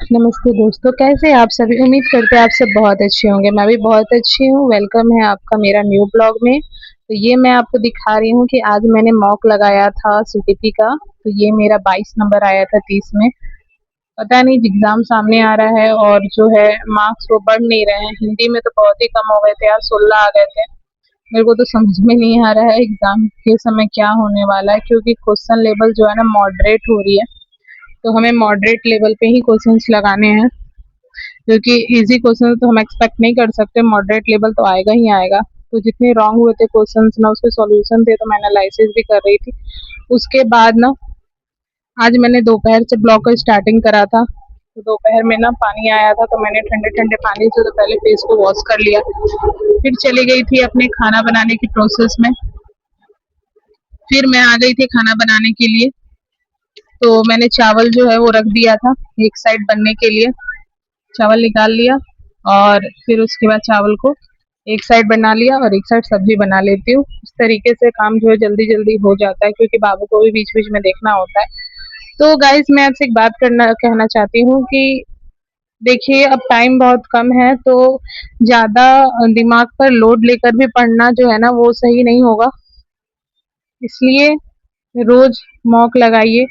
नमस्ते दोस्तों, कैसे हैं आप सभी? उम्मीद करते हैं आप सब बहुत अच्छे होंगे। मैं भी बहुत अच्छी हूँ। वेलकम है आपका मेरा न्यू ब्लॉग में। तो ये मैं आपको दिखा रही हूँ कि आज मैंने मॉक लगाया था सीटीपी का। तो ये मेरा 22 नंबर आया था 30 में। पता नहीं एग्ज़ाम सामने आ रहा है और जो है मार्क्स वो बढ़ नहीं रहे हैं। हिंदी में तो बहुत ही कम हो गए थे यार, 16 आ गए थे। मेरे को तो समझ में नहीं आ रहा है एग्ज़ाम के समय क्या होने वाला है, क्योंकि क्वेश्चन लेवल जो है ना मॉडरेट हो रही है। तो हमें मॉडरेट लेवल पे ही क्वेश्चंस लगाने हैं, क्योंकि इजी क्वेश्चन तो हम एक्सपेक्ट नहीं कर सकते। मॉडरेट लेवल तो आएगा ही आएगा। तो जितने रॉन्ग हुए थे क्वेश्चंस ना, उसके सॉल्यूशन थे, तो मैं एनालिसिस भी कर रही थी। उसके बाद ना आज मैंने दोपहर से ब्लॉग का स्टार्टिंग करा था। तो दोपहर में ना पानी आया था, तो मैंने ठंडे ठंडे पानी से तो पहले फेस को वॉश कर लिया। फिर चली गई थी अपने खाना बनाने की प्रोसेस में। फिर मैं आ गई थी खाना बनाने के लिए। तो मैंने चावल जो है वो रख दिया था एक साइड बनने के लिए। चावल निकाल लिया और फिर उसके बाद चावल को एक साइड बना लिया और एक साइड सब्जी बना लेती हूँ। इस तरीके से काम जो है जल्दी जल्दी हो जाता है, क्योंकि बाबू को भी बीच बीच में देखना होता है। तो गाइज मैं आपसे एक बात करना कहना चाहती हूँ कि देखिए, अब टाइम बहुत कम है, तो ज़्यादा दिमाग पर लोड लेकर भी पढ़ना जो है ना वो सही नहीं होगा। इसलिए रोज मॉक लगाइए,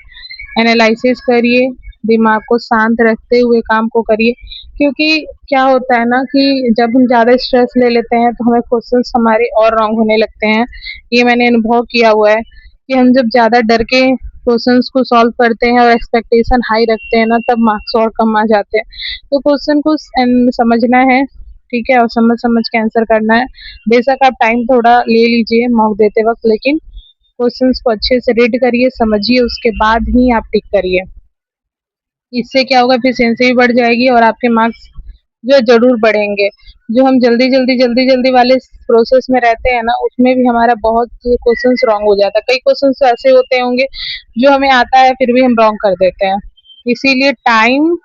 एनालिसिस करिए, दिमाग को शांत रखते हुए काम को करिए। क्योंकि क्या होता है ना कि जब हम ज़्यादा स्ट्रेस ले लेते हैं तो हमें क्वेश्चंस हमारे और रॉन्ग होने लगते हैं। ये मैंने अनुभव किया हुआ है कि हम जब ज़्यादा डर के क्वेश्चंस को सॉल्व करते हैं और एक्सपेक्टेशन हाई रखते हैं ना, तब मार्क्स और कम आ जाते हैं। तो क्वेश्चन को समझना है, ठीक है, और समझ समझ के आंसर करना है। बेशक आप टाइम थोड़ा ले लीजिए मॉक देते वक्त, लेकिन क्वेश्चंस को अच्छे से रीड करिए, समझिए, उसके बाद ही आप टिक करिए। इससे क्या होगा, एफिशिएंसी भी बढ़ जाएगी और आपके मार्क्स जो है ज़रूर बढ़ेंगे। जो हम जल्दी-जल्दी वाले प्रोसेस में रहते हैं ना, उसमें भी हमारा बहुत क्वेश्चंस रॉन्ग हो जाता है। कई क्वेश्चंस तो ऐसे होते होंगे जो हमें आता है फिर भी हम रॉन्ग कर देते हैं। इसीलिए टाइम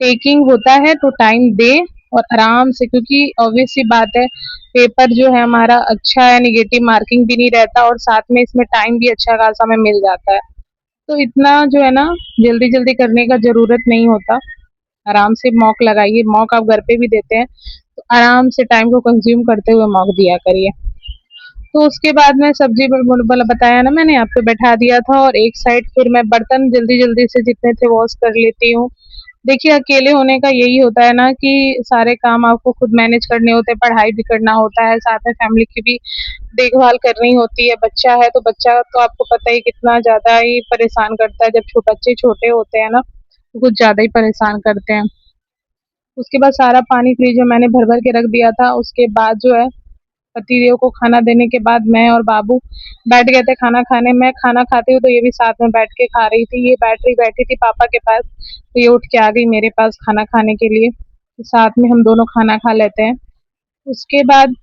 टेकिंग होता है तो टाइम दें और आराम से, क्योंकि ऑब्वियस सी बात है पेपर जो है हमारा अच्छा है, नेगेटिव मार्किंग भी नहीं रहता और साथ में इसमें टाइम भी अच्छा खासा हमें मिल जाता है। तो इतना जो है ना जल्दी-जल्दी करने का ज़रूरत नहीं होता। आराम से मॉक लगाइए। मॉक आप घर पे भी देते हैं, तो आराम से टाइम को कंज़्यूम करते हुए मॉक दिया करिए। तो उसके बाद में सब्ज़ी बताया ना मैंने आपको, बैठा दिया था और एक साइड फिर मैं बर्तन जल्दी-जल्दी से जितने थे वॉश कर लेती हूँ। देखिए, अकेले होने का यही होता है ना कि सारे काम आपको खुद मैनेज करने होते हैं, पढ़ाई भी करना होता है, साथ में फैमिली की भी देखभाल करनी होती है। बच्चा है तो बच्चा तो आपको पता ही कितना ज़्यादा ही परेशान करता है। जब बच्चे छोटे होते हैं ना, तो कुछ ज़्यादा ही परेशान करते हैं। उसके बाद सारा पानी फ्रिज में मैंने भर-भर के रख दिया था। उसके बाद जो है पतिदेव को खाना देने के बाद मैं और बाबू बैठ गए थे खाना खाने। मैं खाना खाती हूँ तो ये भी साथ में बैठ के खा रही थी। ये बैठी थी पापा के पास, तो ये उठ के आ गई मेरे पास खाना खाने के लिए। तो साथ में हम दोनों खाना खा लेते हैं। उसके बाद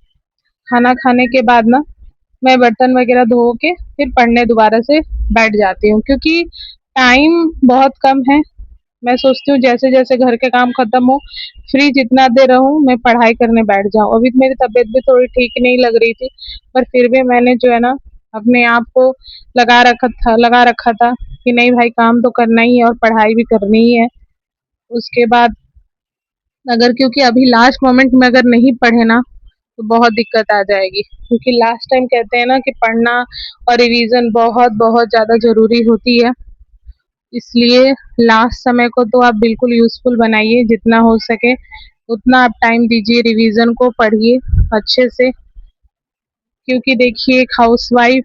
खाना खाने के बाद ना मैं बर्तन वगैरह धो के फिर पढ़ने दोबारा से बैठ जाती हूँ, क्योंकि टाइम बहुत कम है। मैं सोचती हूँ जैसे-जैसे घर के काम खत्म हो, फ्री जितना देर रहूँ, मैं पढ़ाई करने बैठ जाऊँ। अभी तो मेरी तबीयत भी थोड़ी ठीक नहीं लग रही थी, पर फिर भी मैंने जो है ना अपने आप को लगा रखा था कि नहीं भाई, काम तो करना ही है और पढ़ाई भी करनी ही है। उसके बाद अगर, क्योंकि अभी लास्ट मोमेंट में अगर नहीं पढ़े ना, तो बहुत दिक्कत आ जाएगी। क्योंकि लास्ट टाइम कहते हैं ना कि पढ़ना और रिवीज़न बहुत-बहुत ज़्यादा ज़रूरी होती है। इसलिए लास्ट समय को तो आप बिल्कुल यूज़फुल बनाइए, जितना हो सके उतना आप टाइम दीजिए रिवीज़न को, पढ़िए अच्छे से। क्योंकि देखिए, एक हाउसवाइफ़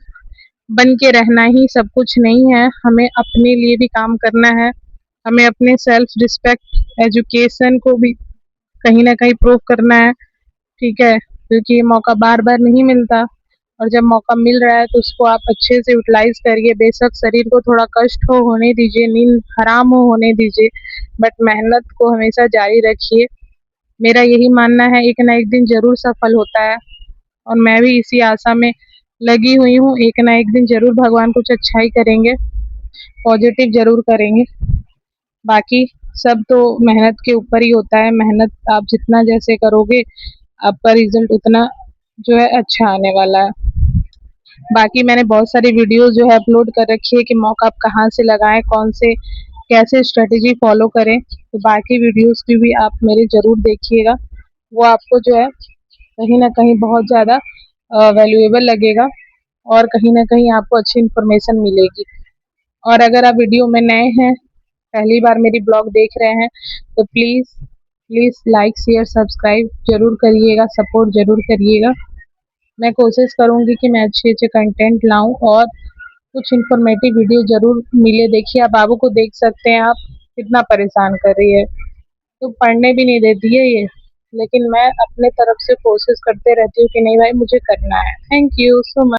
बन के रहना ही सब कुछ नहीं है, हमें अपने लिए भी काम करना है। हमें अपने सेल्फ रिस्पेक्ट, एजुकेशन को भी कहीं न कहीं प्रूव करना है, ठीक है? क्योंकि ये मौका बार-बार नहीं मिलता और जब मौका मिल रहा है तो उसको आप अच्छे से यूटिलाइज़ करिए। बेशक शरीर को थोड़ा कष्ट हो होने दीजिए, नींद हराम हो होने दीजिए, बट मेहनत को हमेशा जारी रखिए। मेरा यही मानना है, एक ना एक दिन ज़रूर सफल होता है और मैं भी इसी आशा में लगी हुई हूँ। एक ना एक दिन ज़रूर भगवान कुछ अच्छा ही करेंगे, पॉज़िटिव ज़रूर करेंगे। बाकी सब तो मेहनत के ऊपर ही होता है। मेहनत आप जितना जैसे करोगे, आपका रिज़ल्ट उतना जो है अच्छा आने वाला है। बाकी मैंने बहुत सारी वीडियोज़ जो है अपलोड कर रखी है कि मॉक आप कहाँ से लगाएँ, कौन से कैसे स्ट्रेटेजी फॉलो करें। तो बाकी वीडियोस भी आप मेरे ज़रूर देखिएगा, वो आपको जो है कहीं न कहीं बहुत ज़्यादा वैल्यूएबल लगेगा और कहीं न कहीं आपको अच्छी इन्फॉर्मेशन मिलेगी। और अगर आप वीडियो में नए हैं, पहली बार मेरी ब्लॉग देख रहे हैं, तो प्लीज़ लाइक, शेयर, सब्सक्राइब ज़रूर करिएगा, सपोर्ट ज़रूर करिएगा। मैं कोशिश करूँगी कि मैं अच्छे-अच्छे कंटेंट लाऊँ और कुछ इन्फॉर्मेटिव वीडियो ज़रूर मिले। देखिए, आप बाबू को देख सकते हैं आप, कितना परेशान कर रही है। तो पढ़ने भी नहीं देती है ये, लेकिन मैं अपने तरफ से कोशिश करते रहती हूँ कि नहीं भाई मुझे करना है। Thank you so much.